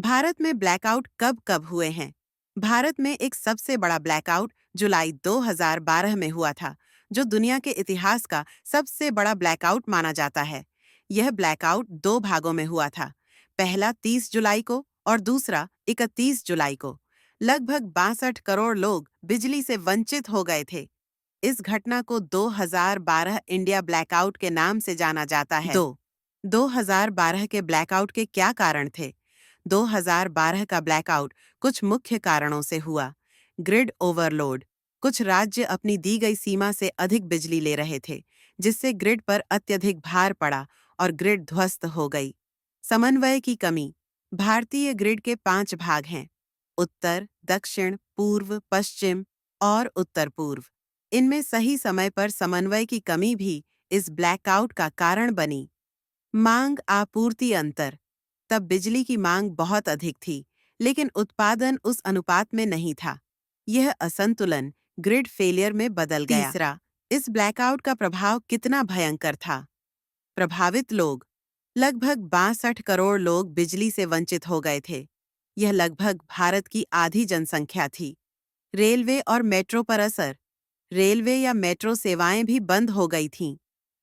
भारत में ब्लैकआउट कब कब हुए हैं? भारत में एक सबसे बड़ा ब्लैकआउट जुलाई 2012 में हुआ था, जो दुनिया के इतिहास का सबसे बड़ा ब्लैकआउट माना जाता है। यह ब्लैकआउट दो भागों में हुआ था। पहला 30 जुलाई को और दूसरा 31 जुलाई को। लगभग 62 करोड़ लोग बिजली से वंचित हो गए थे। इस घटना को 2012 इंडिया ब्लैकआउट के नाम से जाना जाता है। 2012 के ब्लैकआउट के क्या कारण थे? 2012 का ब्लैकआउट कुछ मुख्य कारणों से हुआ। Grid overload. कुछ राज्य अपनी दी गई सीमा से अधिक बिजली ले रहे थे, जिससे ग्रिड पर अत्यधिक भार पड़ा और ग्रिड ध्वस्त हो गई। समन्वय की कमी। भारतीय ग्रिड के 5 भाग हैं: उत्तर, दक्षिण, पूर्व, पश्चिम और उत्तर पूर्व। इनमें सही समय पर समन्वय की कमी भी इस ब्लैकआउट का कारण बनी। मांग आपूर्ति अंतर। तब बिजली की मांग बहुत अधिक थी, लेकिन उत्पादन उस अनुपात में नहीं था। यह असंतुलन ग्रिड फेलियर में बदल गया। तीसरा, इस ब्लैकआउट का प्रभाव कितना भयंकर था? प्रभावित लोग। लगभग 62 करोड़ लोग बिजली से वंचित हो गए थे। यह लगभग भारत की आधी जनसंख्या थी। रेलवे और मेट्रो पर असर। रेलवे या मेट्रो सेवाएं भी बंद हो गई थीं।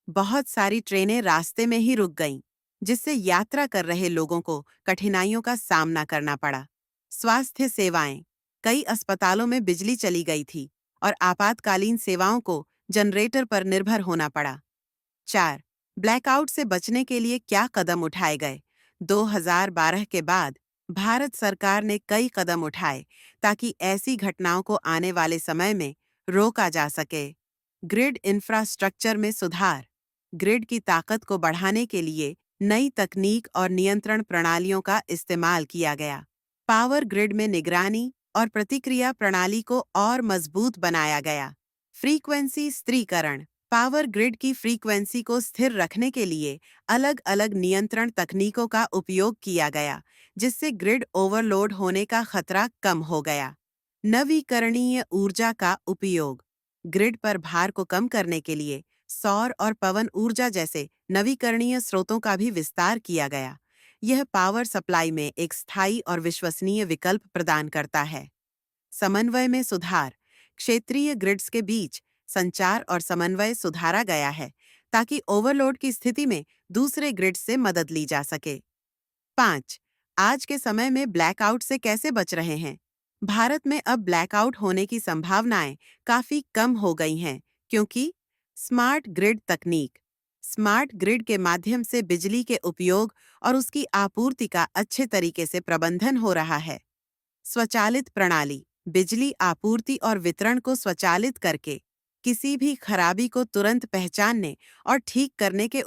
बहुत सारी ट्रेनें रास्ते में ही रुक गईं, जिससे यात्रा कर रहे लोगों को कठिनाइयों का सामना करना पड़ा। स्वास्थ्य सेवाएं। कई अस्पतालों में बिजली चली गई थी और आपातकालीन सेवाओं को जनरेटर पर निर्भर होना पड़ा। 4. ब्लैकआउट से बचने के लिए क्या कदम उठाए गए? 2012 के बाद भारत सरकार ने कई कदम उठाए ताकि ऐसी घटनाओं को आने वाले समय में रोका जा सके। ग्रिड इंफ्रास्ट्रक्चर में सुधार। ग्रिड की ताकत को बढ़ाने के लिए नई तकनीक और नियंत्रण प्रणालियों का इस्तेमाल किया गया। पावर ग्रिड में निगरानी और प्रतिक्रिया प्रणाली को और मजबूत बनाया गया। फ्रीक्वेंसी स्थिरीकरण। पावर ग्रिड की फ्रीक्वेंसी को स्थिर रखने के लिए अलग अलग नियंत्रण तकनीकों का उपयोग किया गया, जिससे ग्रिड ओवरलोड होने का खतरा कम हो गया। नवीकरणीय ऊर्जा का उपयोग। ग्रिड पर भार को कम करने के लिए सौर और पवन ऊर्जा जैसे नवीकरणीय स्रोतों का भी विस्तार किया गया। यह पावर सप्लाई में एक स्थायी और विश्वसनीय विकल्प प्रदान करता है। समन्वय में सुधार। क्षेत्रीय ग्रिड्स के बीच संचार और समन्वय सुधारा गया है, ताकि ओवरलोड की स्थिति में दूसरे ग्रिड से मदद ली जा सके। 5. आज के समय में ब्लैकआउट से कैसे बच रहे हैं? भारत में अब ब्लैकआउट होने की संभावनाएं काफी कम हो गई हैं, क्योंकि स्मार्ट ग्रिड तकनीक। स्मार्ट ग्रिड के माध्यम से बिजली के उपयोग और उसकी आपूर्ति का अच्छे तरीके से प्रबंधन हो रहा है। स्वचालित प्रणाली। बिजली आपूर्ति और वितरण को स्वचालित करके किसी भी खराबी को तुरंत पहचानने और ठीक करने के